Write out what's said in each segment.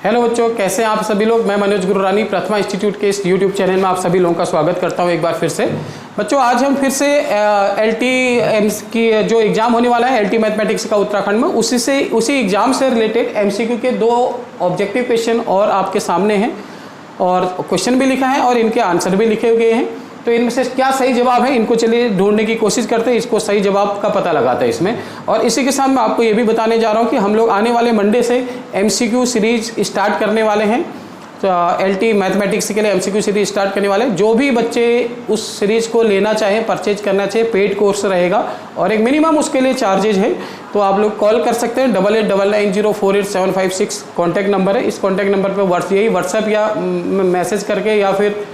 Hello बच्चों, कैसे हैं आप सभी लोग। मैं मनोज गुरुरानी प्रथमा इंस्टीट्यूट के इस यूट्यूब चैनल में आप सभी लोगों का स्वागत करता हूं एक बार फिर से। बच्चों, आज हम फिर से LT की जो एग्ज़ाम होने वाला है LT मैथमेटिक्स का उत्तराखंड में, उसी एग्ज़ाम से रिलेटेड MCQ के 2 ऑब्जेक्टिव क्वेश्चन और आपके सामने हैं और क्वेश्चन भी लिखा है और इनके आंसर भी लिखे हुए हैं। तो इनमें से क्या सही जवाब है, इनको चलिए ढूंढने की कोशिश करते हैं, इसको सही जवाब का पता लगाते हैं इसमें। और इसी के साथ मैं आपको ये भी बताने जा रहा हूँ कि हम लोग आने वाले मंडे से MCQ सीरीज स्टार्ट करने वाले हैं। तो LT मैथमेटिक्स के लिए MCQ सीरीज स्टार्ट करने वाले हैं। जो भी बच्चे उस सीरीज को लेना चाहें, परचेज करना चाहिए, पेड कोर्स रहेगा और एक मिनिमम उसके लिए चार्जेज है। तो आप लोग कॉल कर सकते हैं 8899048756 कॉन्टैक्ट नंबर है। इस कॉन्टैक्ट नंबर पर यही व्हाट्सएप या मैसेज करके या फिर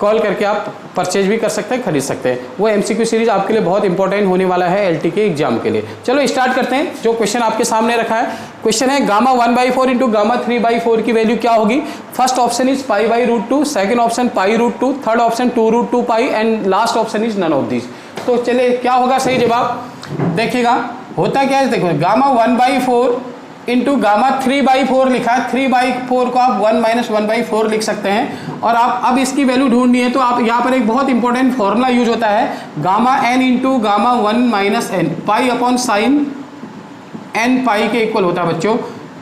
कॉल करके आप परचेज भी कर सकते हैं, खरीद सकते हैं। वो MCQ सीरीज आपके लिए बहुत इंपॉर्टेंट होने वाला है LT के एग्जाम के लिए। चलो स्टार्ट करते हैं। जो क्वेश्चन आपके सामने रखा है, क्वेश्चन है गामा 1/4 इंटू गामा 3/4 की वैल्यू क्या होगी। First option is π/√2, second option π√2, third option 2√2 pi and last option is none of this. तो चलिए क्या होगा सही जवाब, देखिएगा होता क्या है। देखो गामा 1/4 इंटू गामा 3/4 लिखा है। 3/4 को आप 1 - 1/4 लिख सकते हैं और आप अब इसकी वैल्यू ढूंढनी है। तो आप यहाँ पर एक बहुत इंपॉर्टेंट फॉर्मूला यूज होता है, gamma n into gamma 1 - n, पाई अपॉन साइन n पाई के इक्वल होता है बच्चों।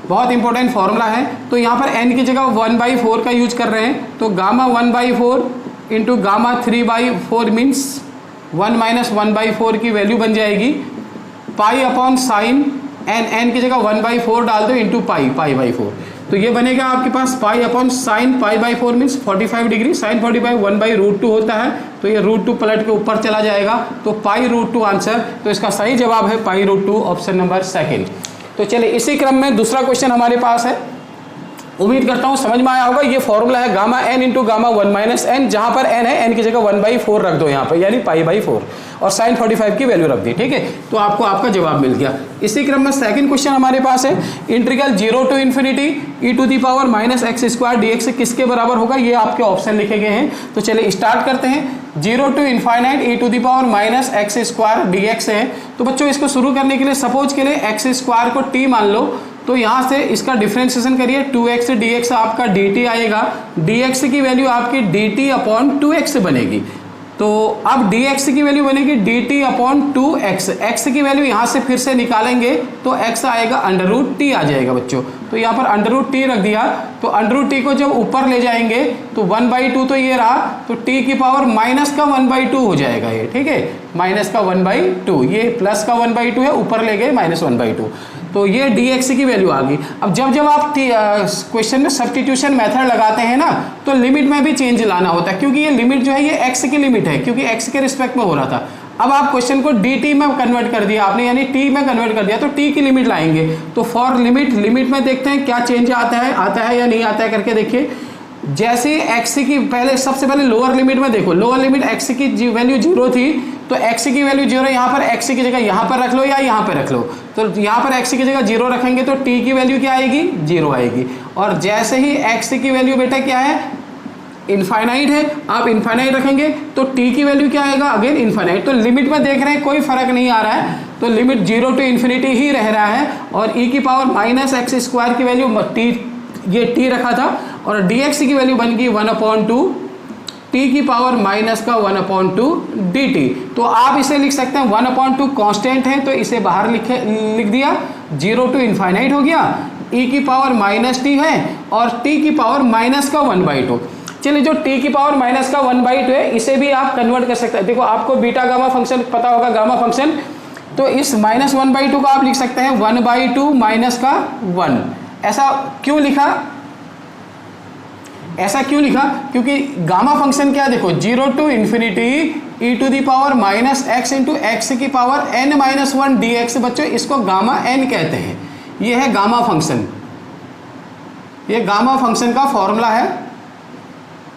बहुत इंपॉर्टेंट फॉर्मूला है। तो यहाँ पर n की जगह 1/4 का यूज कर रहे हैं। तो गामा 1/4 इंटू गामा 3/4 मीन्स 1 - 1/4 की वैल्यू बन जाएगी पाई अपॉन साइन n की जगह 1/4 डाल दो इंटू पाई/4। तो ये बनेगा आपके पास पाई अपॉन साइन पाई/4 मीन्स 45 डिग्री। साइन 45 1/√2 होता है, तो ये √2 पलट के ऊपर चला जाएगा। तो π√2 आंसर। तो इसका सही जवाब है π√2, ऑप्शन नंबर सेकेंड। तो चलिए इसी क्रम में दूसरा क्वेश्चन हमारे पास है। उम्मीद करता हूँ समझ में आया होगा। ये फॉर्मूला है gamma n into gamma 1 - n, जहाँ पर n है n की जगह 1/4 रख दो यहाँ पर, यानी π/4 और साइन 45 की वैल्यू रख दी। ठीक है, तो आपको आपका जवाब मिल गया। इसी क्रम में सेकंड क्वेश्चन हमारे पास है, integral 0 to infinity e⁻⁻x² dx किसके बराबर होगा। ये आपके ऑप्शन लिखे गए हैं। तो चलिए स्टार्ट करते हैं। 0 टू इन्फाइनाइट e⁻⁻x² dx है। तो बच्चों इसको शुरू करने के लिए सपोज के लिए x² को t मान लो। तो यहाँ से इसका डिफ्रेंशिएशन करिए, 2x dx आपका dt आएगा। dx की वैल्यू आपकी dt अपॉन 2x बनेगी। तो अब dx की वैल्यू बनेगी dt अपॉन 2x। x की वैल्यू यहाँ से फिर से निकालेंगे तो x आएगा √t आ जाएगा बच्चों। तो यहाँ पर √t रख दिया। तो √t को जब ऊपर ले जाएंगे तो 1/2 तो ये रहा, तो t की पावर माइनस का 1/2 हो जाएगा ये। ठीक है, माइनस का 1/2, ये प्लस का 1/2 है, ऊपर ले गए -1/2। तो ये dx की वैल्यू आ गई। अब जब आप क्वेश्चन में सब्स्टिट्यूशन मेथड लगाते हैं ना, तो लिमिट में भी चेंज लाना होता है, क्योंकि ये लिमिट जो है ये x की लिमिट है, क्योंकि x के रिस्पेक्ट में हो रहा था। अब आप क्वेश्चन को dt में कन्वर्ट कर दिया आपने, यानी t में कन्वर्ट कर दिया, तो t की लिमिट लाएंगे। तो फॉर लिमिट में देखते हैं क्या चेंज आता है या नहीं आता है करके देखिए। जैसे x की सबसे पहले लोअर लिमिट में देखो, लोअर लिमिट x की वैल्यू 0 थी, तो x की वैल्यू 0, यहाँ पर x की जगह यहाँ पर रख लो या यहाँ पर रख लो। तो यहाँ पर x की जगह 0 रखेंगे तो t की वैल्यू क्या आएगी, 0 आएगी। और जैसे ही x की वैल्यू बेटा क्या है, इनफाइनाइट है, आप इनफाइनाइट रखेंगे तो t की वैल्यू क्या आएगा, अगेन इनफाइनाइट। तो लिमिट में देख रहे हैं कोई फर्क नहीं आ रहा है, तो लिमिट 0 टू इन्फिनिटी ही रह रहा है। और e⁻⁻x² की वैल्यू ये t रखा था और dx की वैल्यू बन गई 1/2 t की पावर माइनस का 1/2 dt। तो आप इसे लिख सकते हैं 1/2 कांस्टेंट है, तो इसे बाहर लिख दिया। 0 टू इन्फाइनाइट हो गया, e की पावर -t है और t की पावर माइनस का 1/2। चलिए जो t की पावर माइनस का 1/2 है, इसे भी आप कन्वर्ट कर सकते हैं। देखो आपको बीटा गामा फंक्शन पता होगा, गामा फंक्शन, तो इस -1/2 को आप लिख सकते हैं 1/2 माइनस का 1। ऐसा क्यों लिखा, क्योंकि गामा फंक्शन क्या, देखो 0 to infinity e⁻⁻x into x की पावर n-1 dx। बच्चों इसको गामा n कहते हैं। ये है गामा फंक्शन, ये गामा फंक्शन का फॉर्मूला है।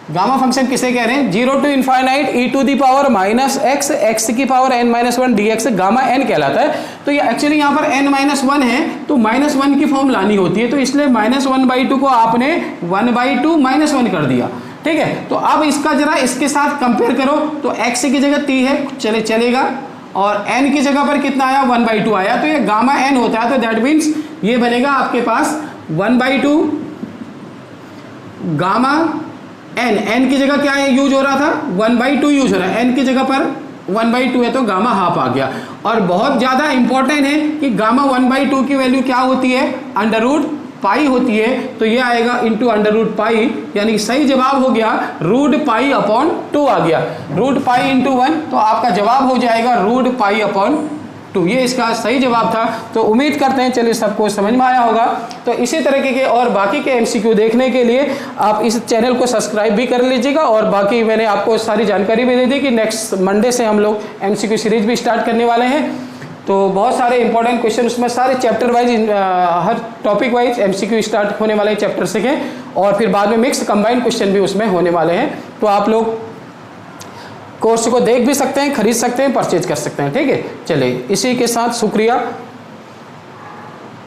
गामा फंक्शन किसे कह रहे हैं, 0 टू इन्फाइनाइट e⁻⁻x की power n-1 dx gamma n कहलाता है। तो ये एक्चुअली यहाँ पर n-1 है, तो -1 की फॉर्म लानी होती है, तो इसलिए -1/2 को आपने 1/2 -1 कर दिया। ठीक है, तो अब इसका जरा इसके साथ कंपेयर करो, तो x की जगह t है, चलेगा, और n की जगह पर कितना आया, 1/2 आया, तो ये गामा n होता है। तो दैट मीन्स ये बनेगा आपके पास 1/2 गामा एन, एन की जगह क्या है यूज हो रहा था, 1/2 यूज हो रहा है, एन की जगह पर 1/2 है तो गामा हाफ आ गया। और बहुत ज़्यादा इंपॉर्टेंट है कि गामा 1/2 की वैल्यू क्या होती है, √π होती है, तो ये आएगा इंटू √π, यानी सही जवाब हो गया √π/2 आ गया। √π × 1 तो आपका जवाब हो जाएगा √π/2, ये इसका सही जवाब था। तो उम्मीद करते हैं चलिए सबको समझ में आया होगा। तो इसी तरीके के और बाकी के MCQ देखने के लिए आप इस चैनल को सब्सक्राइब भी कर लीजिएगा, और बाकी मैंने आपको सारी जानकारी भी दे दी कि नेक्स्ट मंडे से हम लोग MCQ सीरीज भी स्टार्ट करने वाले हैं। तो बहुत सारे इंपॉर्टेंट क्वेश्चन उसमें सारे चैप्टर वाइज, हर टॉपिक वाइज MCQ स्टार्ट होने वाले चैप्टर से हैं, और फिर बाद में मिक्स कंबाइंड क्वेश्चन भी उसमें होने वाले हैं। तो आप लोग कोर्स को देख भी सकते हैं, खरीद सकते हैं, परचेज कर सकते हैं। ठीक है, चलिए इसी के साथ शुक्रिया।